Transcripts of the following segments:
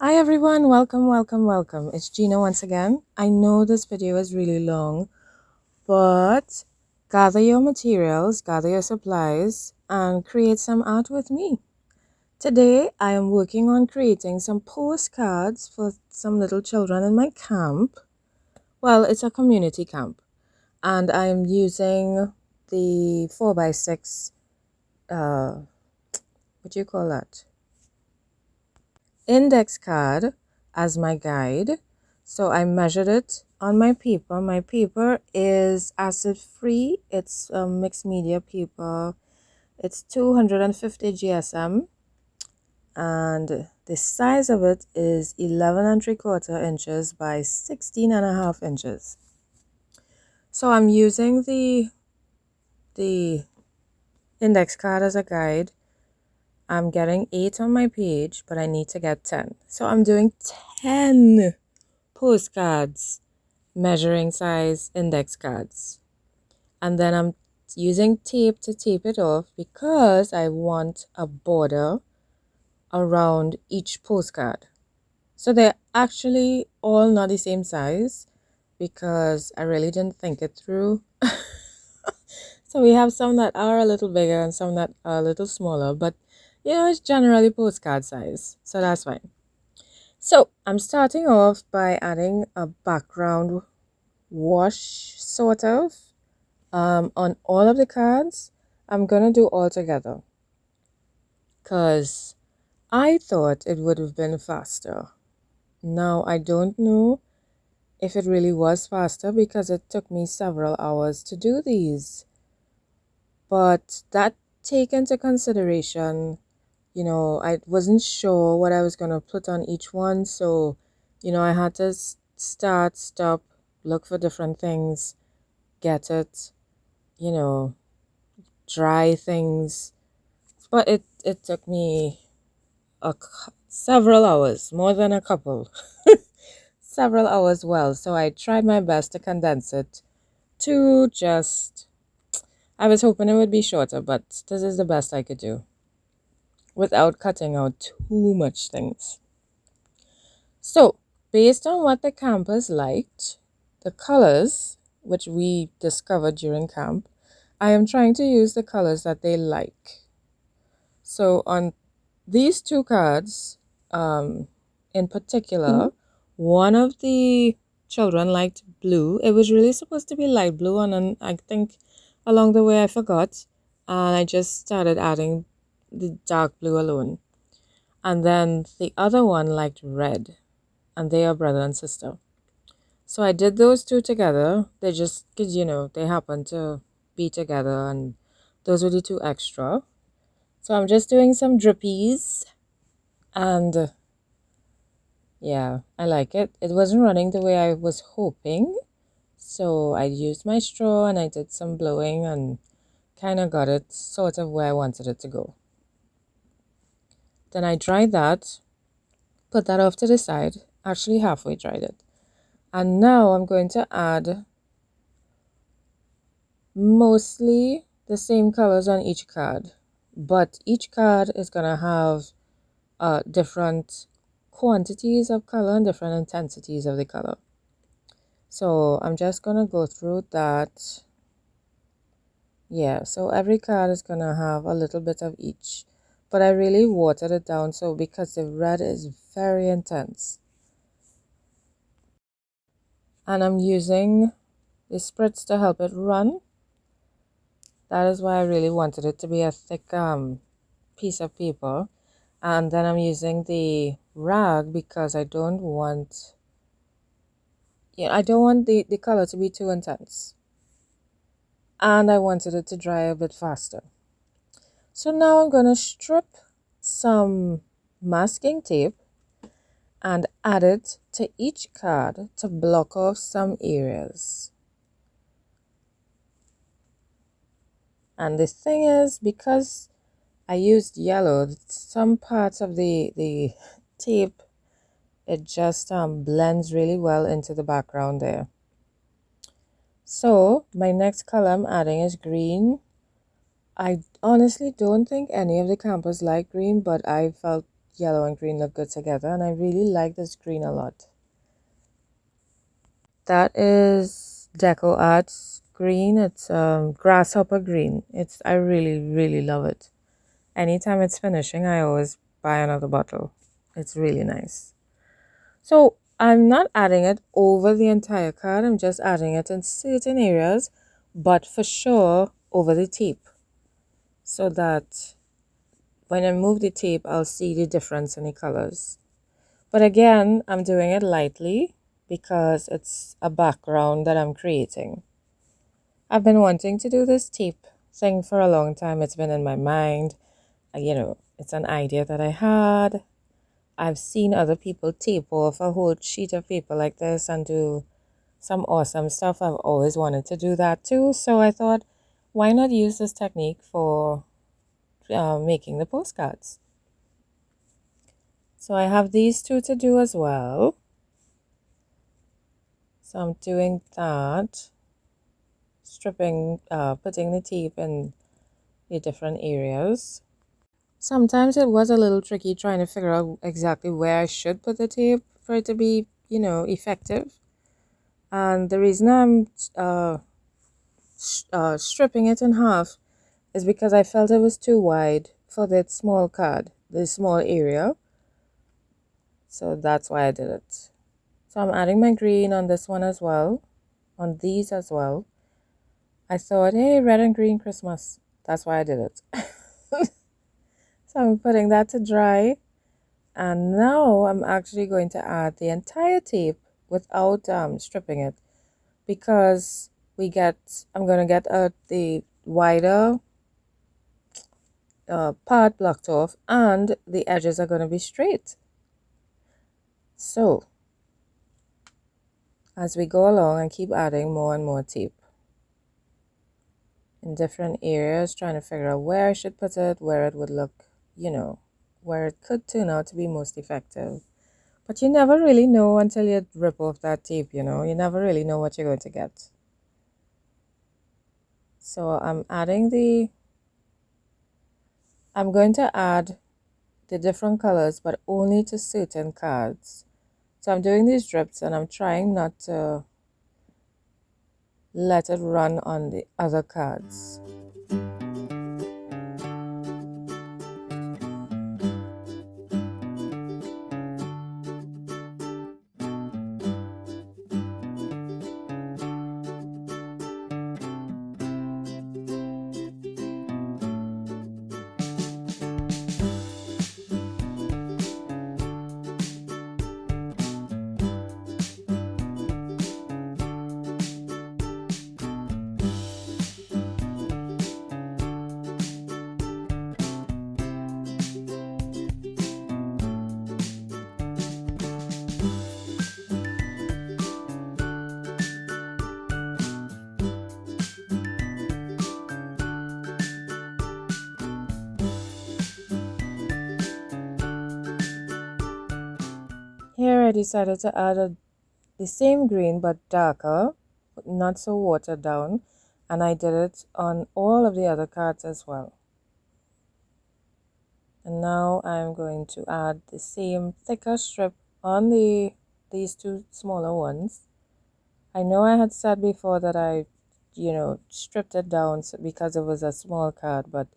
Hi everyone, welcome. It's Gina once again. I know this video is really long, but gather your materials, gather your supplies, and create some art with me. Today I am working on creating some postcards for some little children in my camp. Well, it's a community camp, and I am using the 4x6, what do you call that? Index card as my guide. So I measured it on my paper. My paper is acid free. It's a mixed media paper. It's 250 GSM and the size of it is 11 3/4 inches by 16.5 inches. So I'm using the index card as a guide. I'm getting 8 on my page, but I need to get 10. So I'm doing 10 postcards, measuring size index cards. And then I'm using tape to tape it off because I want a border around each postcard. So they're actually all not the same size because I really didn't think it through. So we have some that are a little bigger and some that are a little smaller, but it's generally postcard size, so that's fine. So I'm starting off by adding a background wash sort of on all of the cards. I'm gonna do all together because I thought it would have been faster. Now I don't know if it really was faster because it took me several hours to do these, but that take into consideration, I wasn't sure what I was gonna put on each one, so I had to start, stop, look for different things, get it, you know, dry things. But it took me several hours, more than a couple, several hours. Well, so I tried my best to condense it to just, I was hoping it would be shorter, but this is the best I could do without cutting out too much things. So, based on what the campers liked, the colors, which we discovered during camp, I am trying to use the colors that they like. So on these two cards, in particular, one of the children liked blue. It was really supposed to be light blue, and then I think along the way I forgot, and I just started adding the dark blue alone. And then the other one liked red, and they are brother and sister. So I did those two together. They just, because, they happen to be together, and those were the two extra. So I'm just doing some drippies, and yeah, I like it. It wasn't running the way I was hoping, so I used my straw and I did some blowing and kind of got it sort of where I wanted it to go. Then I dried that, put that off to the side, actually halfway dried it. And now I'm going to add mostly the same colors on each card, but each card is going to have different quantities of color and different intensities of the color. So I'm just going to go through that. Yeah, so every card is going to have a little bit of each, but I really watered it down so because the red is very intense. And I'm using the spritz to help it run. That is why I really wanted it to be a thick piece of paper. And then I'm using the rag because I don't want the color to be too intense. And I wanted it to dry a bit faster. So now I'm going to strip some masking tape and add it to each card to block off some areas. And the thing is, because I used yellow, some parts of the tape, it just blends really well into the background there. So my next color I'm adding is green. I honestly don't think any of the campers like green, but I felt, yellow and green look good together, and I really like this green a lot. That is Deco Arts green. It's grasshopper green. I really, really love it. Anytime it's finishing, I always buy another bottle. It's really nice. So I'm not adding it over the entire card. I'm just adding it in certain areas, but for sure over the tape, so that when I move the tape, I'll see the difference in the colors. But again, I'm doing it lightly because it's a background that I'm creating. I've been wanting to do this tape thing for a long time. It's been in my mind. It's an idea that I had. I've seen other people tape off a whole sheet of paper like this and do some awesome stuff. I've always wanted to do that too. So I thought, why not use this technique for making the postcards? So I have these two to do as well. So I'm doing that, putting the tape in the different areas. Sometimes it was a little tricky trying to figure out exactly where I should put the tape for it to be, effective. And the reason I'm stripping it in half is because I felt it was too wide for that small card, the small area. So that's why I did it. So I'm adding my green on this one as well, on these as well. I thought, hey, red and green Christmas. That's why I did it. So I'm putting that to dry. And now I'm actually going to add the entire tape without stripping it, because I'm going to get the wider part blocked off, and the edges are going to be straight. So as we go along, I keep adding more and more tape in different areas, trying to figure out where I should put it, where it would look, where it could turn out to be most effective. But you never really know until you rip off that tape, you never really know what you're going to get. So I'm going to add the different colors, but only to certain cards. So I'm doing these drips and I'm trying not to let it run on the other cards. Here I decided to add the same green but darker, but not so watered down, and I did it on all of the other cards as well. And now I'm going to add the same thicker strip on these two smaller ones. I know I had said before that I stripped it down because it was a small card, but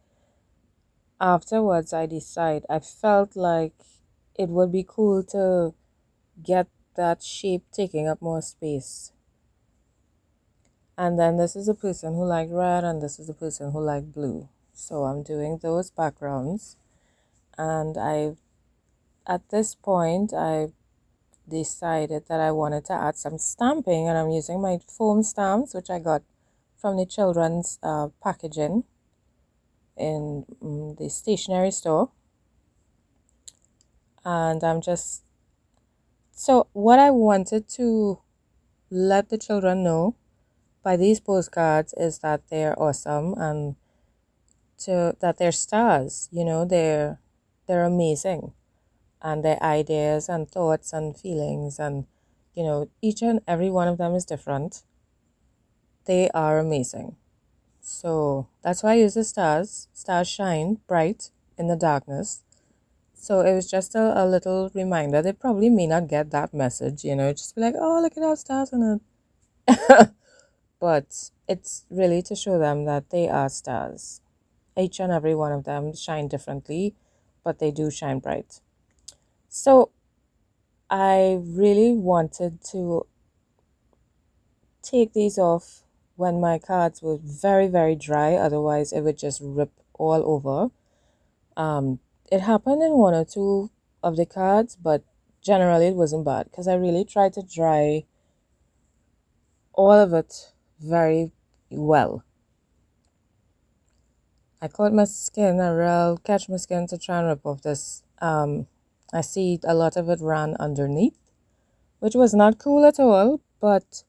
afterwards I felt like it would be cool to get that shape taking up more space. And then this is a person who liked red, and this is a person who liked blue. So I'm doing those backgrounds, and at this point I decided that I wanted to add some stamping, and I'm using my foam stamps, which I got from the children's packaging in the stationery store. And so what I wanted to let the children know by these postcards is that they're awesome, and that they're stars. They're amazing, and their ideas and thoughts and feelings, and each and every one of them is different. They are amazing. So that's why I use the stars. Stars shine bright in the darkness. So it was just a little reminder. They probably may not get that message, just be like, oh, look at our stars on it. But it's really to show them that they are stars. Each and every one of them shine differently, but they do shine bright. So I really wanted to take these off when my cards were very, very dry. Otherwise, it would just rip all over. It happened in one or two of the cards, but generally it wasn't bad because I really tried to dry all of it very well. I caught my skin, I real catch my skin to try and rip off this. I see a lot of it ran underneath, which was not cool at all, but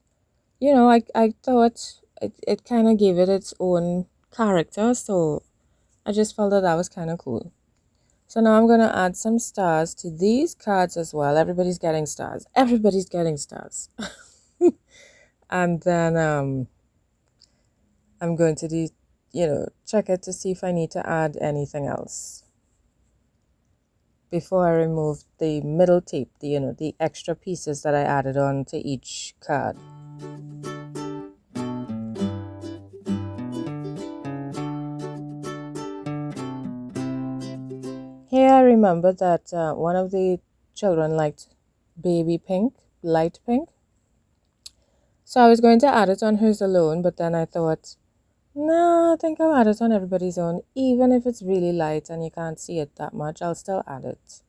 I thought it kind of gave it its own character, so I just felt that was kind of cool. So now I'm going to add some stars to these cards as well. Everybody's getting stars. Everybody's getting stars. And then I'm going to check it to see if I need to add anything else before I remove the middle tape, the extra pieces that I added on to each card. Here I remember that one of the children liked baby pink, light pink. So I was going to add it on hers alone, but then I thought, no, I think I'll add it on everybody's own. Even if it's really light and you can't see it that much, I'll still add it.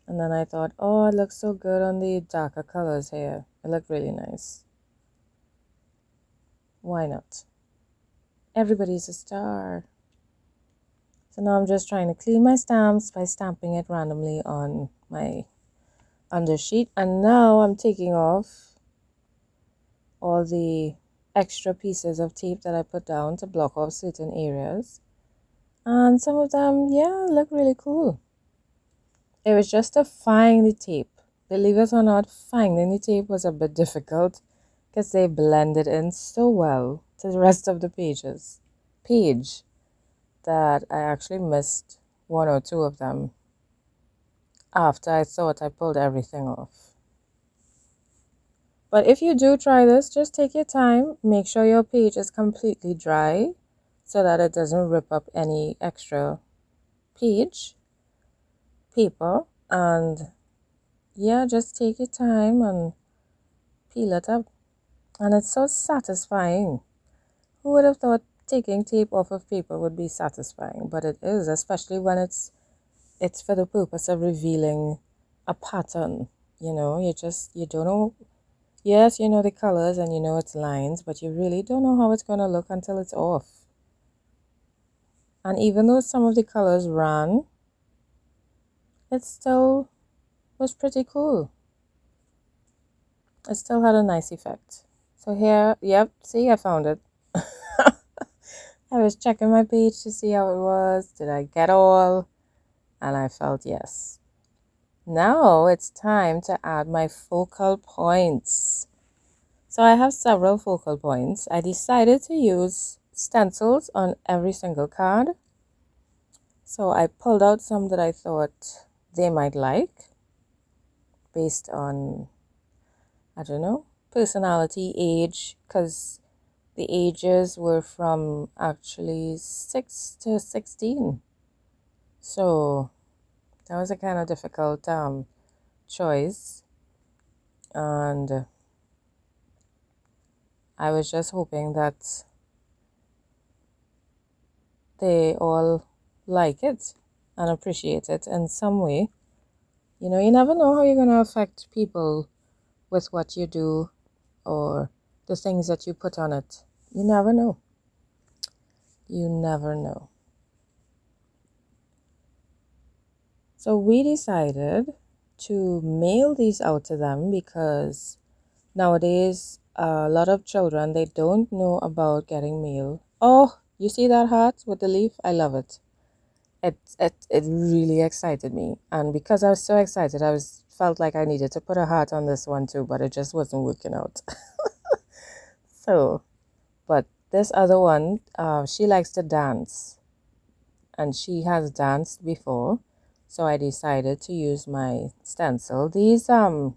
And then I thought, oh, it looks so good on the darker colors here. It looked really nice. Why not? Everybody's a star. So now I'm just trying to clean my stamps by stamping it randomly on my undersheet. And now I'm taking off all the extra pieces of tape that I put down to block off certain areas. And some of them, look really cool. It was just to find the tape. Believe it or not, finding the tape was a bit difficult because they blended in so well to the rest of the page that I actually missed one or two of them after I thought I pulled everything off. But if you do try this, just take your time. Make sure your page is completely dry so that it doesn't rip up any extra paper. And just take your time and peel it up. And it's so satisfying. Who would have thought taking tape off of paper would be satisfying? But it is, especially when it's for the purpose of revealing a pattern. You don't know. Yes, you know the colors and you know its lines, but you really don't know how it's going to look until it's off. And even though some of the colors ran, it still was pretty cool. It still had a nice effect. So here, see, I found it. I was checking my page to see how it was. Did I get all? And I felt yes. Now it's time to add my focal points. So I have several focal points. I decided to use stencils on every single card. So I pulled out some that I thought they might like based on, I don't know, personality, age, because the ages were from actually 6 to 16. So that was a kind of difficult choice. And I was just hoping that they all like it and appreciate it in some way. You never know how you're going to affect people with what you do or the things that you put on it. You never know. You never know. So we decided to mail these out to them because nowadays a lot of children, they don't know about getting mail. Oh, you see that heart with the leaf? I love it. It really excited me, and because I was so excited, felt like I needed to put a heart on this one too, but it just wasn't working out. So, but this other one, she likes to dance, and she has danced before, So I decided to use my stencil. These are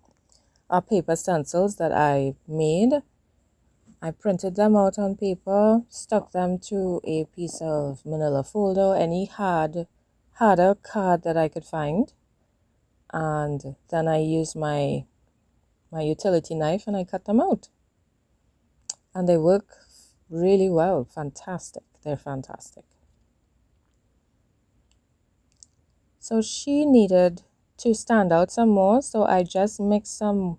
paper stencils that I made. I printed them out on paper, stuck them to a piece of manila folder, any harder card that I could find, and then I used my utility knife and I cut them out. And they work really well. Fantastic. They're fantastic. So she needed to stand out some more, so I just mixed some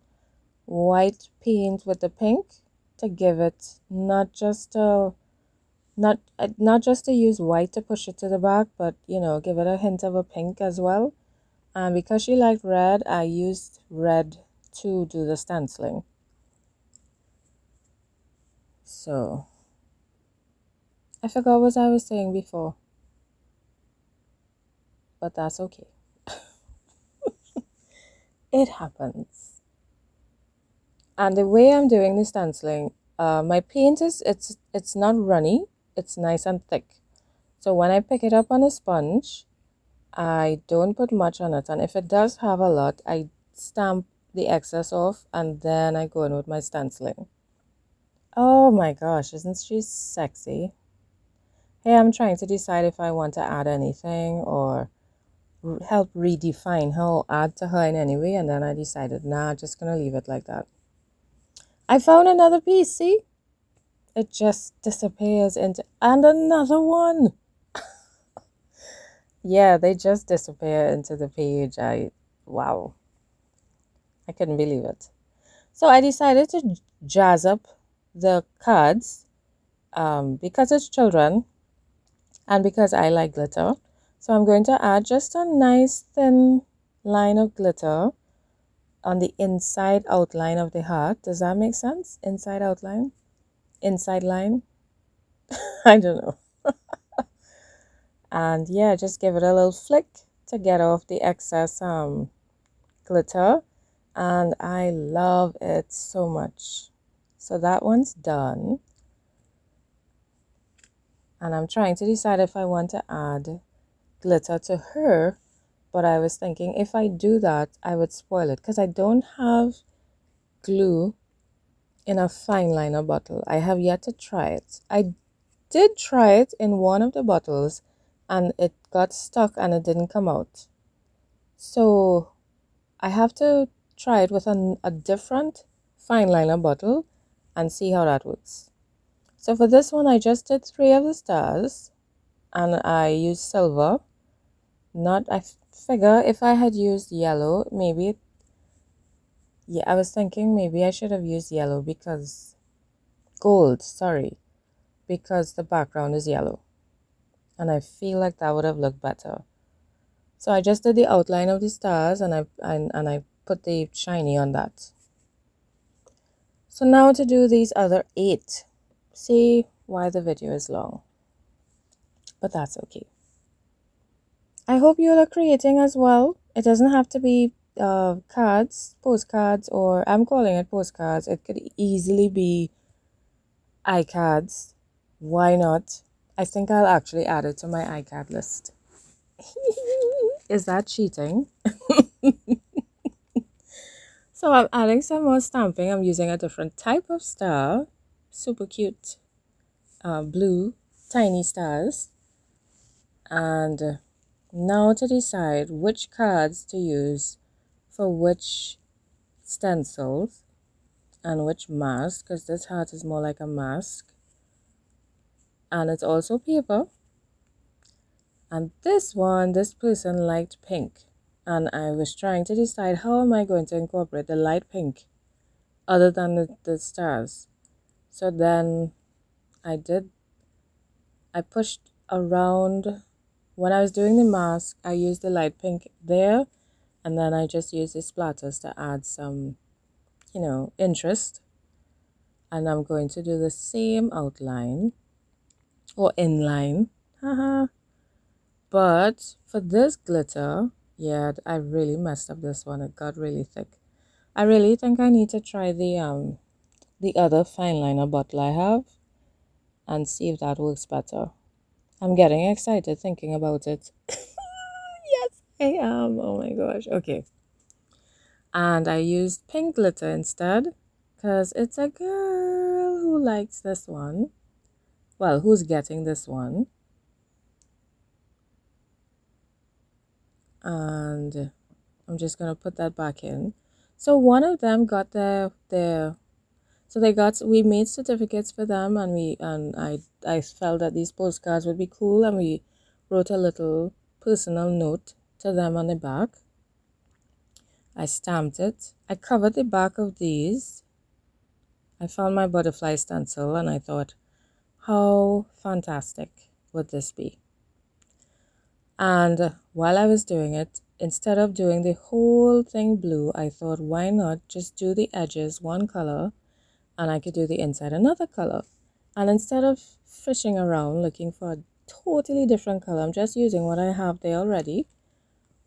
white paint with the pink to give it not just to use white to push it to the back, but give it a hint of a pink as well. And because she liked red, I used red to do the stenciling. So I forgot what I was saying before, but that's okay. It happens. And the way I'm doing the stenciling, my paint it's not runny, it's nice and thick. So when I pick it up on a sponge, I don't put much on it, and if it does have a lot, I stamp the excess off and then I go in with my stenciling. Oh my gosh, isn't she sexy? Hey, I'm trying to decide if I want to add anything or help redefine her or add to her in any way, and then I decided, nah, just gonna leave it like that. I found another piece, see? It just disappears into, and another one. Yeah, they just disappear into the page. Wow, I couldn't believe it. So I decided to jazz up the cards because it's children and because I like glitter. So I'm going to add just a nice thin line of glitter on the inside outline of the heart. Does that make sense? Inside outline? Inside line? I don't know. And yeah, just give it a little flick to get off the excess glitter. And I love it so much. So that one's done. And I'm trying to decide if I want to add glitter to her, but I was thinking if I do that, I would spoil it because I don't have glue in a fine liner bottle. I have yet to try it. I did try it in one of the bottles and it got stuck and it didn't come out. So I have to try it with a different fine liner bottle and see how that works. So for this one, I just did 3 of the stars and I used silver. I figure if I had used yellow, maybe, yeah, I was thinking maybe I should have used yellow because, gold, sorry, because the background is yellow. And I feel like that would have looked better. So I just did the outline of the stars and I put the shiny on that. So now to do these other 8. See why the video is long. But that's okay. I hope you all are creating as well. It doesn't have to be cards, postcards, or I'm calling it postcards. It could easily be ICADS. Why not? I think I'll actually add it to my ICAD list. Is that cheating? So I'm adding some more stamping. I'm using a different type of star. Super cute blue tiny stars. And now to decide which cards to use for which stencils and which mask, because this heart is more like a mask. And it's also paper. And this one, this person liked pink. And I was trying to decide how am I going to incorporate the light pink other than the stars. So then I pushed around. When I was doing the mask, I used the light pink there. And then I just used the splatters to add some, interest. And I'm going to do the same outline or inline. Haha. But for this glitter, yeah, I really messed up this one. It got really thick. I really think I need to try the other fine liner bottle I have and see if that works better. I'm getting excited thinking about it. Yes, I am. Oh my gosh. Okay. And I used pink glitter instead because it's a girl who likes this one. Well, who's getting this one. And I'm just going to put that back in. So one of them got their so we made certificates for them, and I felt that these postcards would be cool, and we wrote a little personal note to them on the back. I stamped it. I covered the back of these. I found my butterfly stencil and I thought, how fantastic would this be? And while I was doing it, instead of doing the whole thing blue, I thought, why not just do the edges one color and I could do the inside another color? And instead of fishing around looking for a totally different color, I'm just using what I have there already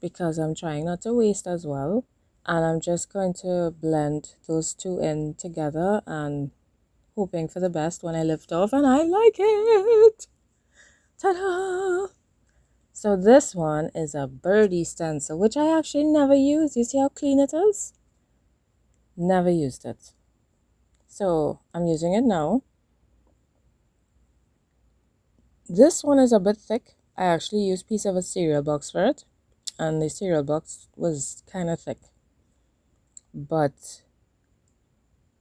because I'm trying not to waste as well. And I'm just going to blend those two in together and hoping for the best when I lift off, and I like it. Ta-da! So this one is a birdie stencil, which I actually never used. You see how clean it is? Never used it. So I'm using it now. This one is a bit thick. I actually used a piece of a cereal box for it, and the cereal box was kind of thick. But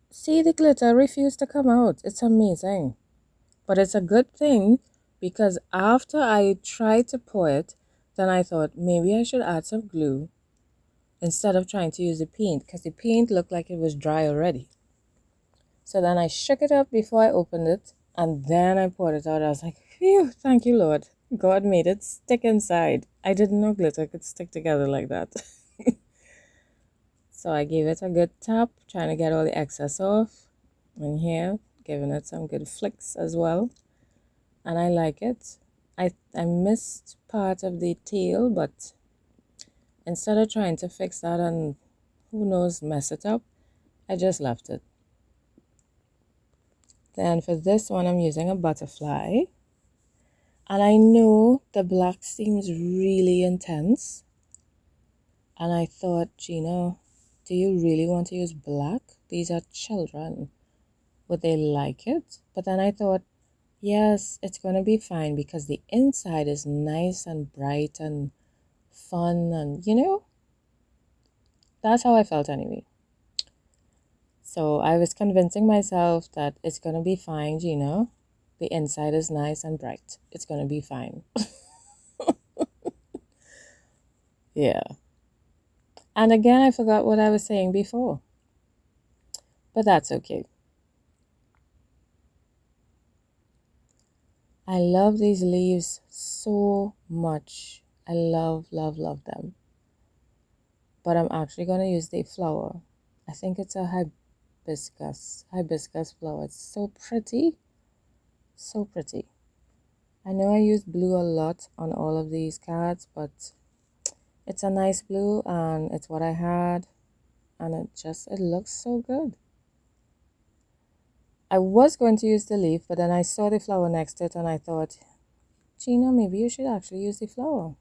see, the glitter refused to come out. It's amazing. But it's a good thing because after I tried to pour it, then I thought maybe I should add some glue instead of trying to use the paint because the paint looked like it was dry already. So then I shook it up before I opened it and then I poured it out. I was like, phew, thank you, Lord. God made it stick inside. I didn't know glitter could stick together like that. So I gave it a good tap, trying to get all the excess off. And here, giving it some good flicks as well. And I like it. I missed part of the tail, but instead of trying to fix that and who knows mess it up, I just left it. Then for this one I'm using a butterfly, and I know the black seems really intense, and I thought, Gina, do you really want to use black? These are children, would they like it? But then I thought, yes, it's going to be fine because the inside is nice and bright and fun, and that's how I felt anyway. So I was convincing myself that it's going to be fine, Gina. The inside is nice and bright. It's going to be fine. Yeah. And again, I forgot what I was saying before. But that's okay. I love these leaves so much. I love, love, love them. But I'm actually going to use the flower. I think it's a hibiscus flower. It's so pretty. So pretty. I know I used blue a lot on all of these cards, but it's a nice blue and it's what I had, and it looks so good. I was going to use the leaf, but then I saw the flower next to it and I thought, Gina, maybe you should actually use the flower.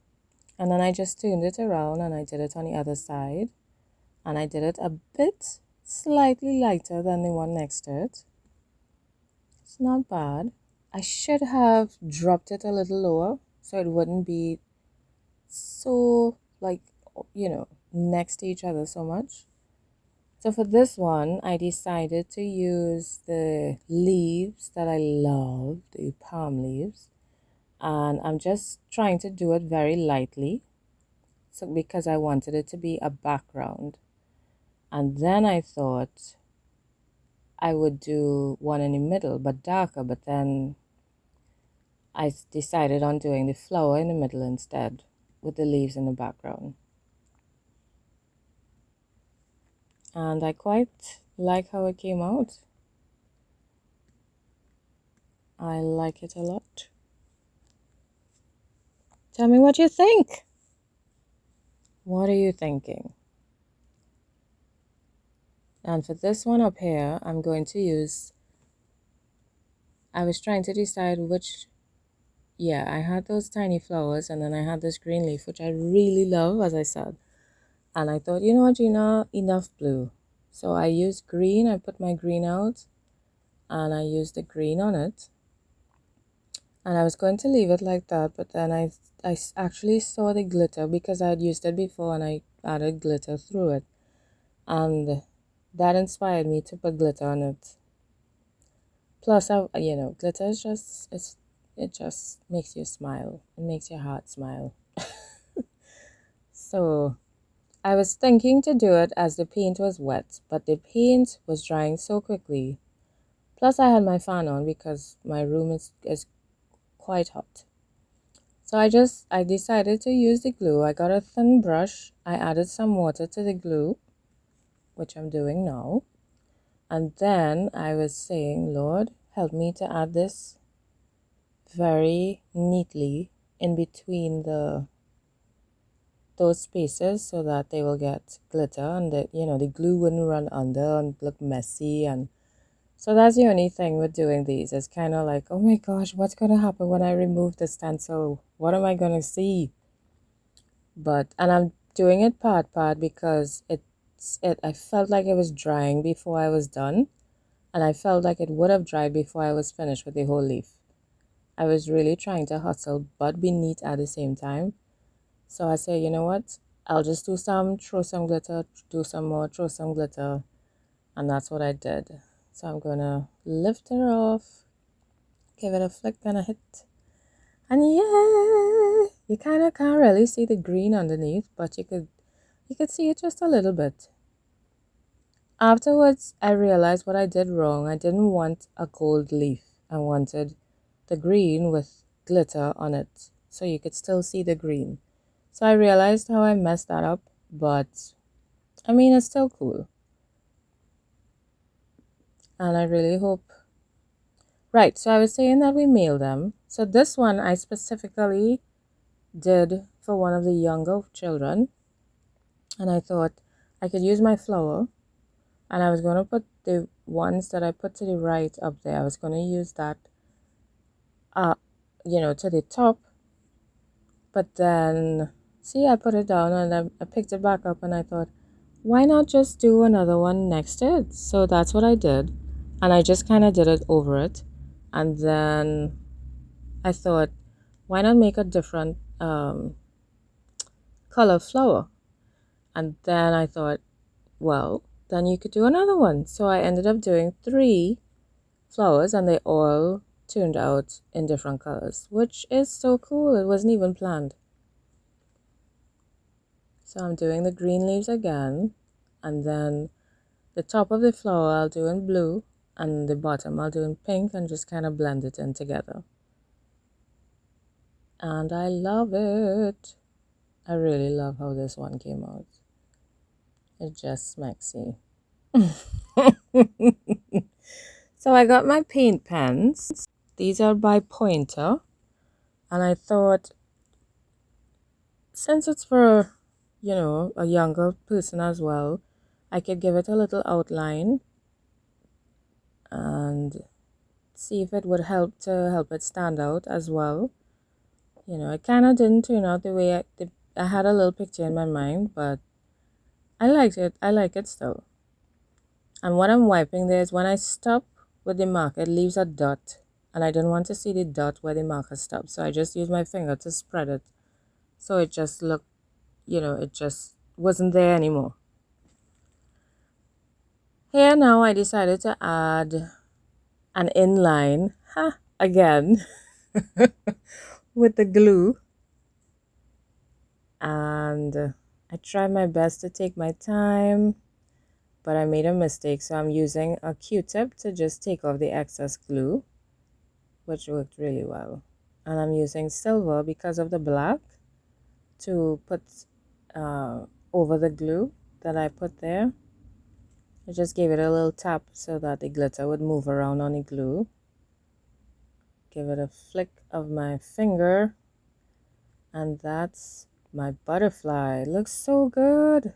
And then I just turned it around and I did it on the other side, and I did it a bit slightly lighter than the one next to it. It's not bad. I should have dropped it a little lower so it wouldn't be so next to each other so much. So for this one, I decided to use the leaves that I love, the palm leaves, and I'm just trying to do it very lightly, so because I wanted it to be a background. And then I thought I would do one in the middle, but darker, but then I decided on doing the flower in the middle instead, with the leaves in the background. And I quite like how it came out. I like it a lot. Tell me what you think. What are you thinking? And for this one up here, I'm going to use, I was trying to decide which yeah, I had those tiny flowers, and then I had this green leaf, which I really love, as I said. And I thought, you know what, Gina, enough blue. So I used green. I put my green out, and I used the green on it. And I was going to leave it like that, but then I actually saw the glitter because I had used it before, and I added glitter through it. And that inspired me to put glitter on it. Plus, glitter is it just makes you smile. It makes your heart smile. So I was thinking to do it as the paint was wet, but the paint was drying so quickly. Plus, I had my fan on because my room is quite hot. So I decided to use the glue. I got a thin brush. I added some water to the glue, which I'm doing now. And then I was saying, Lord, help me to add this very neatly in between those spaces so that they will get glitter, and the glue wouldn't run under and look messy. And so that's the only thing with doing these. It's kind of like, oh my gosh, what's going to happen when I remove the stencil? What am I going to see? And I'm doing it part because I felt like it was drying before I was done, and I felt like it would have dried before I was finished with the whole leaf. I was really trying to hustle but be neat at the same time. So I say, you know what? I'll just throw some glitter, do some more, throw some glitter. And that's what I did. So I'm going to lift her off, give it a flick and a hit. And yeah, you kind of can't really see the green underneath, but you could see it just a little bit. Afterwards, I realized what I did wrong. I didn't want a gold leaf. I wanted the green with glitter on it, so you could still see the green. So I realized how I messed that up, but I mean, it's still cool. And I really hope. Right, so I was saying that we mail them. So this one I specifically did for one of the younger children. And I thought I could use my flower. And I was going to put the ones that I put to the right up there. I was going to use that, to the top. But then, see, I put it down and I picked it back up, and I thought, why not just do another one next to it? So that's what I did. And I just kind of did it over it. And then I thought, why not make a different color flower? And then I thought, well, then you could do another one. So I ended up doing 3 flowers, and they all turned out in different colors, which is so cool. It wasn't even planned. So I'm doing the green leaves again, and then the top of the flower I'll do in blue, and the bottom I'll do in pink, and just kind of blend it in together. And I love it. I really love how this one came out. It just smexy. So I got my paint pens. These are by Pointer. And I thought, since it's for, a younger person as well, I could give it a little outline and see if it would help it stand out as well. It kind of didn't turn out the way I had a little picture in my mind, but I liked it. I like it still. And what I'm wiping there is when I stop with the marker, it leaves a dot. And I didn't want to see the dot where the marker stopped. So I just used my finger to spread it. So it just looked, it just wasn't there anymore. Here now I decided to add an inline, again, with the glue. And I tried my best to take my time, but I made a mistake. So I'm using a Q-tip to just take off the excess glue, which worked really well. And I'm using silver because of the black to put over the glue that I put there. I just gave it a little tap so that the glitter would move around on the glue. Give it a flick of my finger, and that's my butterfly. It looks so good.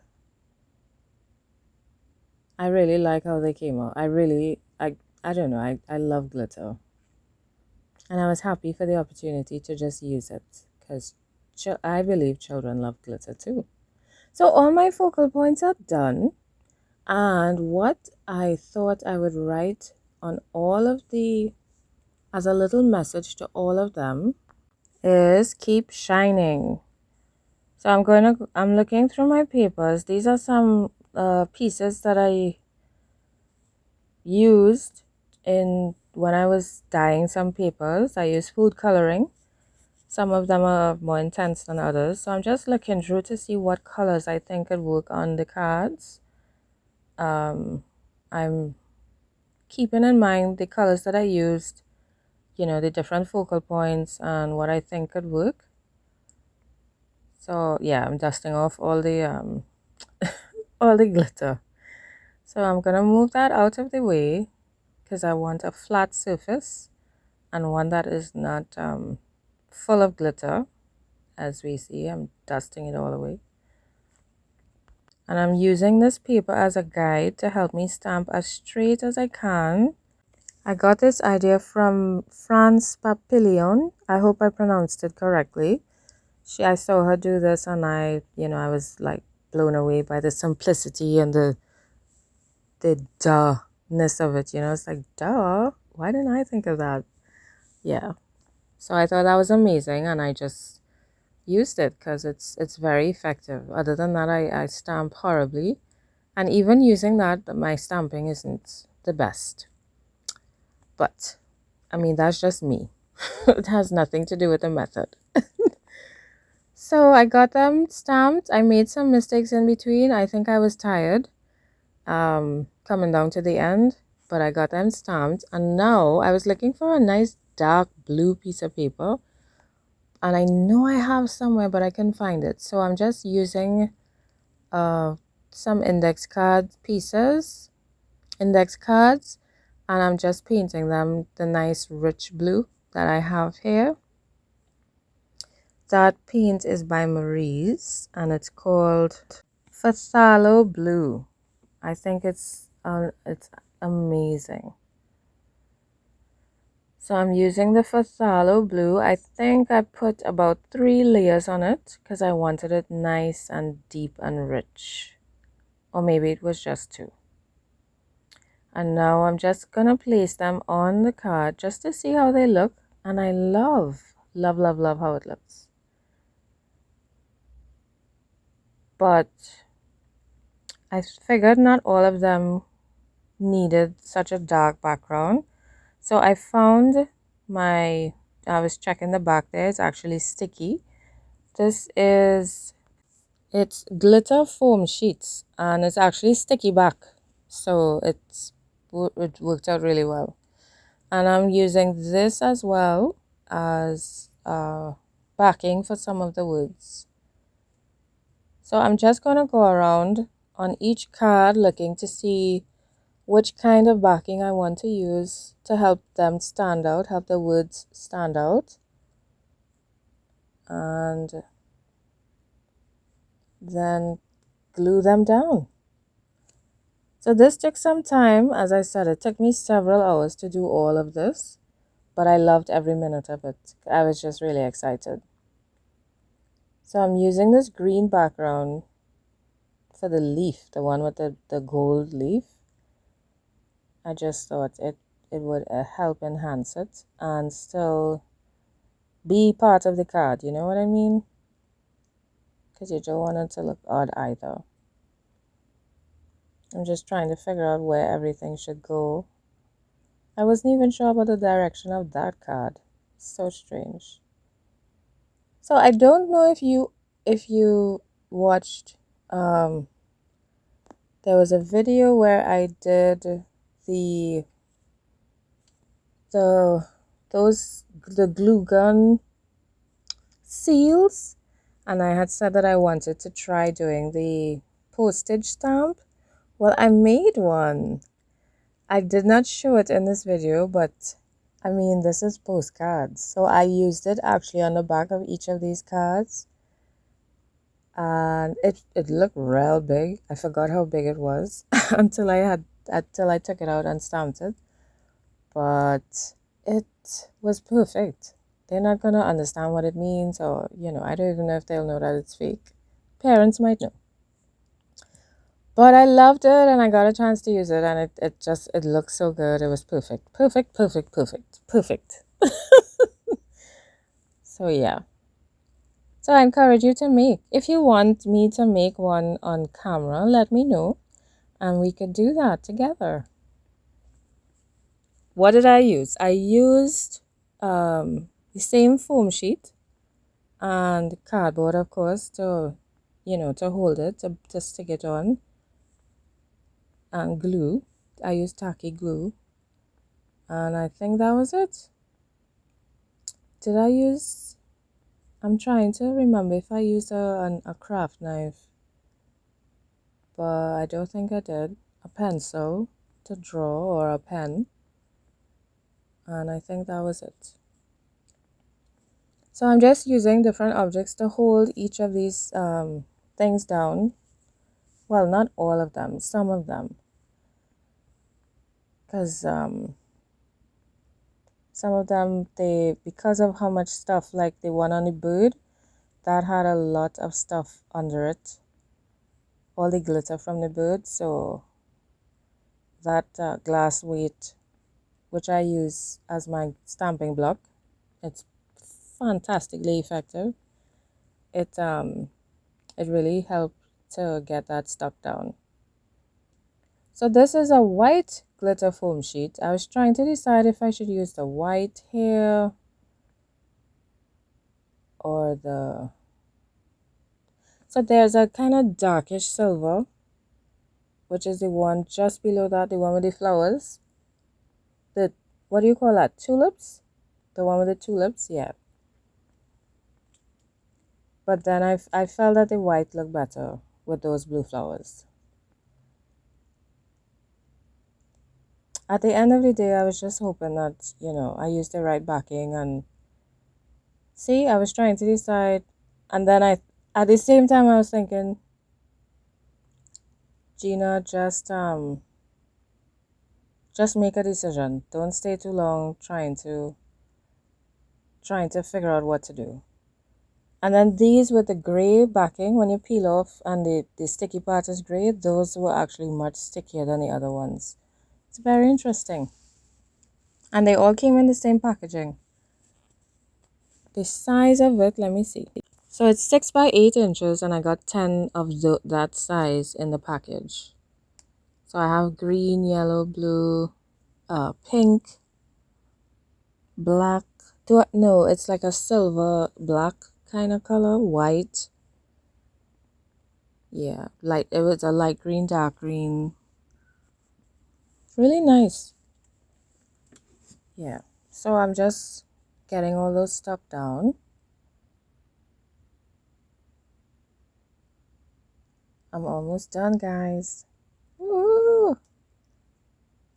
I really like how they came out. I don't know, I love glitter. And I was happy for the opportunity to just use it because I believe children love glitter too. So all my focal points are done. And what I thought I would write on all of the, as a little message to all of them, is keep shining. So I'm looking through my papers. These are some pieces that I used in when I was dyeing some papers. I used food coloring. Some of them are more intense than others. So I'm just looking through to see what colors I think could work on the cards. I'm keeping in mind the colors that I used, the different focal points and what I think could work. So yeah, I'm dusting off all the all the glitter. So I'm gonna move that out of the way because I want a flat surface and one that is not full of glitter. As we see, I'm dusting it all away. And I'm using this paper as a guide to help me stamp as straight as I can. I got this idea from France Papillon. I hope I pronounced it correctly. I saw her do this and I was like blown away by the simplicity and the duhness of it. It's like, duh, why didn't I think of that? Yeah. So I thought that was amazing and I just used it because it's very effective. Other than that, I stamp horribly. And even using that, my stamping isn't the best. But, I mean, that's just me. It has nothing to do with the method. So I got them stamped. I made some mistakes in between. I think I was tired coming down to the end. But I got them stamped. And now I was looking for a nice dark blue piece of paper. And I know I have somewhere, but I can find it. So I'm just using some index cards, and I'm just painting them the nice rich blue that I have here. That paint is by Marie's and it's called Phthalo Blue. I think it's amazing. So I'm using the Phthalo Blue. I think I put about 3 layers on it because I wanted it nice and deep and rich. Or maybe it was just 2. And now I'm just going to place them on the card just to see how they look. And I love how it looks. But I figured not all of them needed such a dark background. So I found I was checking the back there. It's actually sticky. It's glitter foam sheets and it's actually sticky back. So it worked out really well. And I'm using this as well as backing for some of the words. So I'm just going to go around on each card looking to see which kind of backing I want to use to help them stand out, help the words stand out. And then glue them down. So this took some time. As I said, it took me several hours to do all of this, but I loved every minute of it. I was just really excited. So I'm using this green background for the leaf, the one with the gold leaf. I just thought it would help enhance it and still be part of the card, you know what I mean? Because you don't want it to look odd either. I'm just trying to figure out where everything should go. I wasn't even sure about the direction of that card. So strange. So I don't know if you watched there was a video where I did the glue gun seals, and I had said that I wanted to try doing the postage stamp. Well, I made one. I did not show it in this video, but I mean, this is postcards. So I used it actually on the back of each of these cards. And it looked real big. I forgot how big it was until I took it out and stamped it. But it was perfect. They're not gonna understand what it means, or I don't even know if they'll know that it's fake. Parents might know. But I loved it, and I got a chance to use it, and it looked so good. It was perfect. Perfect, perfect, perfect, perfect. So yeah. So I encourage you to make. If you want me to make one on camera, let me know, and we could do that together. What did I use? I used the same foam sheet and cardboard, of course, to hold it, to stick it on, and glue. I used tacky glue, and I think that was it. Did I use? I'm trying to remember if I used a craft knife, but I don't think I did. A pencil to draw, or a pen, and I think that was it. So I'm just using different objects to hold each of these things down. Well, not all of them, some of them, because some of them, because of how much stuff, like the one on the bird, that had a lot of stuff under it, all the glitter from the bird. So that glass weight, which I use as my stamping block, it's fantastically effective. It really helped to get that stuck down. So this is a white glitter foam sheet. I was trying to decide if I should use the white here or the... So there's a kind of darkish silver, which is the one just below that, the one with the flowers. The, what do you call that? Tulips? The one with the tulips? Yeah. But then I felt that the white looked better with those blue flowers. At the end of the day, I was just hoping that, I used the right backing. And see, I was trying to decide. And then at the same time, I was thinking, Gina, just make a decision. Don't stay too long trying to figure out what to do. And then these with the gray backing, when you peel off and the sticky part is gray, those were actually much stickier than the other ones. It's very interesting. And they all came in the same packaging. The size of it, let me see. So it's 6 by 8 inches, and I got 10 of that size in the package. So I have green, yellow, blue, pink, black. No, it's like a silver black kind of color, white. Yeah, it was a light green, dark green. Really nice. Yeah, so I'm just getting all those stuff down. I'm almost done, guys. Woo!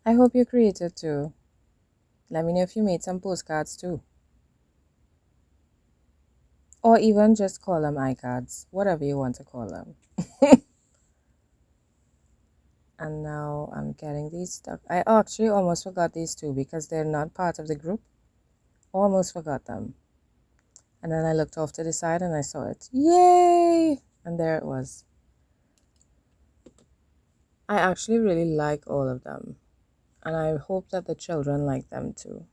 I hope you created too. Let me know if you made some postcards too. Or even just call them ICADS, whatever you want to call them. And now I'm getting these stuff. I actually almost forgot these two because they're not part of the group. Almost forgot them. And then I looked off to the side and I saw it. Yay! And there it was. I actually really like all of them. And I hope that the children like them too.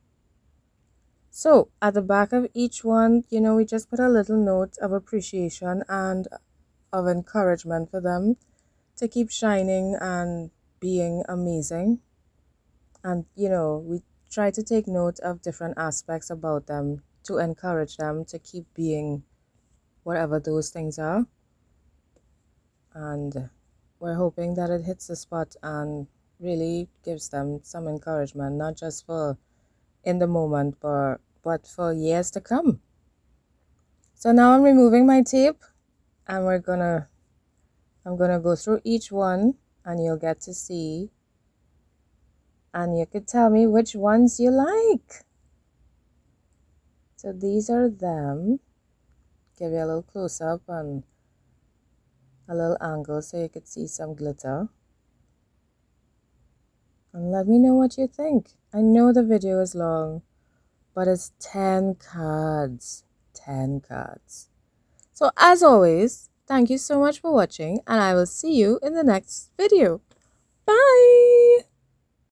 So at the back of each one, we just put a little note of appreciation and of encouragement for them to keep shining and being amazing. And we try to take note of different aspects about them to encourage them to keep being whatever those things are. And we're hoping that it hits the spot and really gives them some encouragement, not just for in the moment, but for years to come. So now I'm removing my tape, and I'm gonna go through each one, and you'll get to see, and you could tell me which ones you like. So these are them. Give you a little close up and a little angle so you could see some glitter. And let me know what you think. I know the video is long, but it's 10 cards. 10 cards. So as always, thank you so much for watching, and I will see you in the next video. Bye!